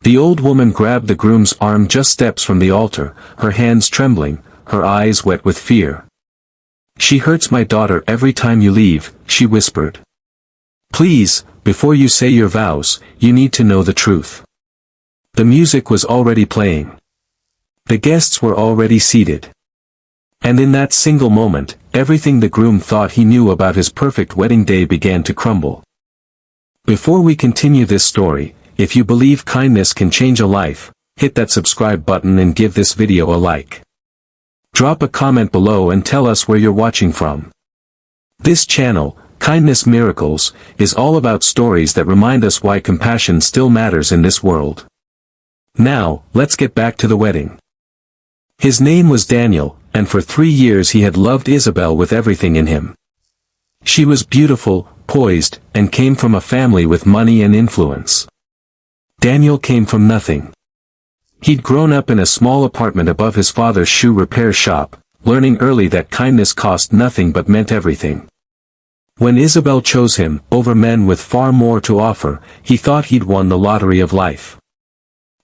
The old woman grabbed the groom's arm just steps from the altar, her hands trembling, her eyes wet with fear. "She hurts my daughter every time you leave," she whispered. "Please, before you say your vows, you need to know the truth." The music was already playing. The guests were already seated. And in that single moment, everything the groom thought he knew about his perfect wedding day began to crumble. Before we continue this story, if you believe kindness can change a life, hit that subscribe button and give this video a like. Drop a comment below and tell us where you're watching from. This channel, Kindness Miracles, is all about stories that remind us why compassion still matters in this world. Now, let's get back to the wedding. His name was Daniel, and for 3 years he had loved Isabel with everything in him. She was beautiful, poised, and came from a family with money and influence. Daniel came from nothing. He'd grown up in a small apartment above his father's shoe repair shop, learning early that kindness cost nothing but meant everything. When Isabel chose him, over men with far more to offer, he thought he'd won the lottery of life.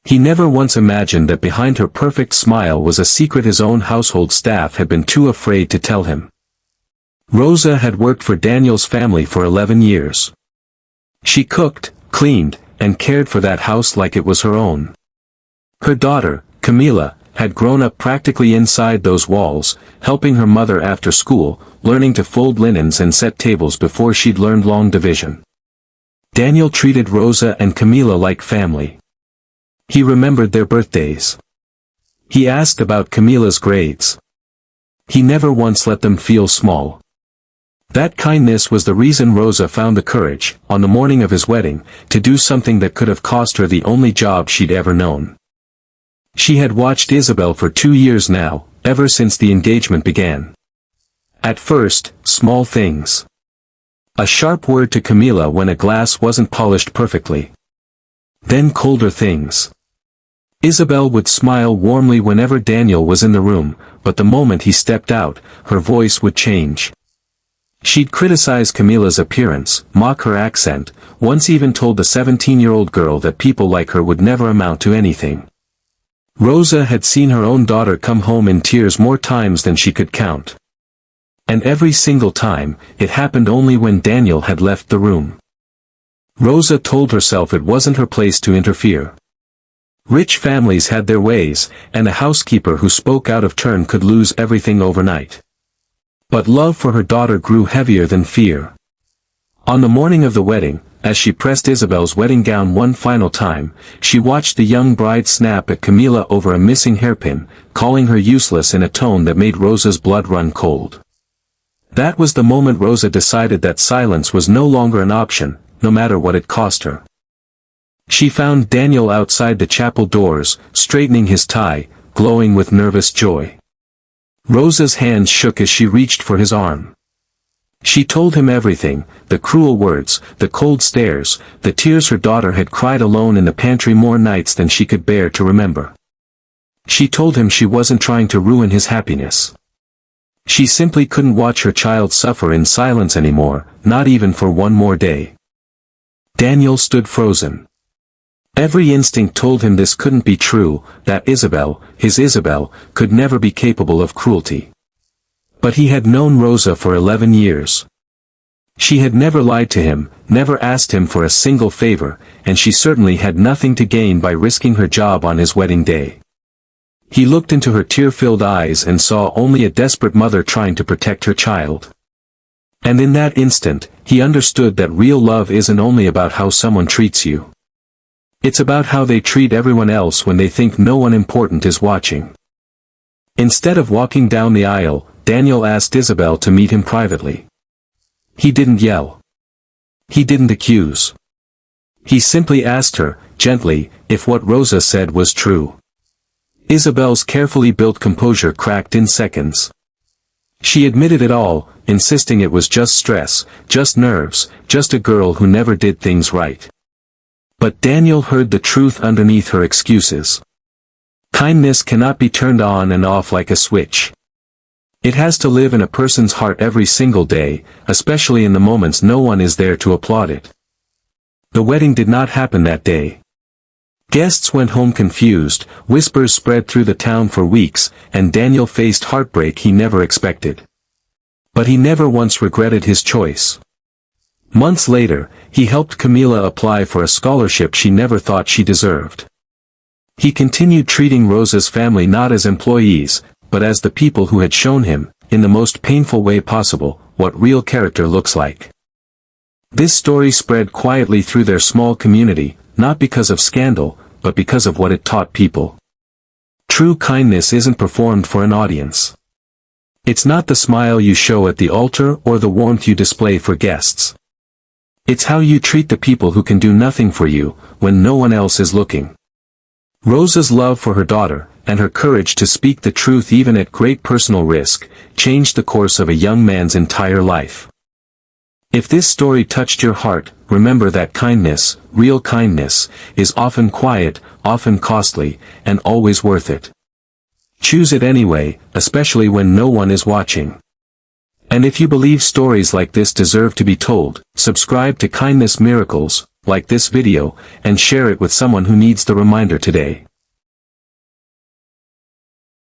He never once imagined that behind her perfect smile was a secret his own household staff had been too afraid to tell him. Rosa had worked for Daniel's family for 11 years. She cooked, cleaned, and cared for that house like it was her own. Her daughter, Camila, had grown up practically inside those walls, helping her mother after school, learning to fold linens and set tables before she'd learned long division. Daniel treated Rosa and Camila like family. He remembered their birthdays. He asked about Camila's grades. He never once let them feel small. That kindness was the reason Rosa found the courage, on the morning of his wedding, to do something that could have cost her the only job she'd ever known. She had watched Isabel for 2 years now, ever since the engagement began. At first, small things. A sharp word to Camila when a glass wasn't polished perfectly. Then colder things. Isabel would smile warmly whenever Daniel was in the room, but the moment he stepped out, her voice would change. She'd criticize Camila's appearance, mock her accent, once even told the 17-year-old girl that people like her would never amount to anything. Rosa had seen her own daughter come home in tears more times than she could count. And every single time, it happened only when Daniel had left the room. Rosa told herself it wasn't her place to interfere. Rich families had their ways, and a housekeeper who spoke out of turn could lose everything overnight. But love for her daughter grew heavier than fear. On the morning of the wedding, as she pressed Isabel's wedding gown one final time, she watched the young bride snap at Camila over a missing hairpin, calling her useless in a tone that made Rosa's blood run cold. That was the moment Rosa decided that silence was no longer an option, no matter what it cost her. She found Daniel outside the chapel doors, straightening his tie, glowing with nervous joy. Rosa's hands shook as she reached for his arm. She told him everything, the cruel words, the cold stares, the tears her daughter had cried alone in the pantry more nights than she could bear to remember. She told him she wasn't trying to ruin his happiness. She simply couldn't watch her child suffer in silence anymore, not even for one more day. Daniel stood frozen. Every instinct told him this couldn't be true, that Isabel, his Isabel, could never be capable of cruelty. But he had known Rosa for 11 years. She had never lied to him, never asked him for a single favor, and she certainly had nothing to gain by risking her job on his wedding day. He looked into her tear-filled eyes and saw only a desperate mother trying to protect her child. And in that instant, he understood that real love isn't only about how someone treats you. It's about how they treat everyone else when they think no one important is watching. Instead of walking down the aisle, Daniel asked Isabel to meet him privately. He didn't yell. He didn't accuse. He simply asked her, gently, if what Rosa said was true. Isabel's carefully built composure cracked in seconds. She admitted it all, insisting it was just stress, just nerves, just a girl who never did things right. But Daniel heard the truth underneath her excuses. Kindness cannot be turned on and off like a switch. It has to live in a person's heart every single day, especially in the moments no one is there to applaud it. The wedding did not happen that day. Guests went home confused, whispers spread through the town for weeks, and Daniel faced heartbreak he never expected. But he never once regretted his choice. Months later, he helped Camila apply for a scholarship she never thought she deserved. He continued treating Rosa's family not as employees, but as the people who had shown him, in the most painful way possible, what real character looks like. This story spread quietly through their small community, not because of scandal, but because of what it taught people. True kindness isn't performed for an audience. It's not the smile you show at the altar or the warmth you display for guests. It's how you treat the people who can do nothing for you, when no one else is looking. Rosa's love for her daughter, and her courage to speak the truth even at great personal risk, changed the course of a young man's entire life. If this story touched your heart, remember that kindness, real kindness, is often quiet, often costly, and always worth it. Choose it anyway, especially when no one is watching. And if you believe stories like this deserve to be told, subscribe to Kindness Miracles, like this video, and share it with someone who needs the reminder today.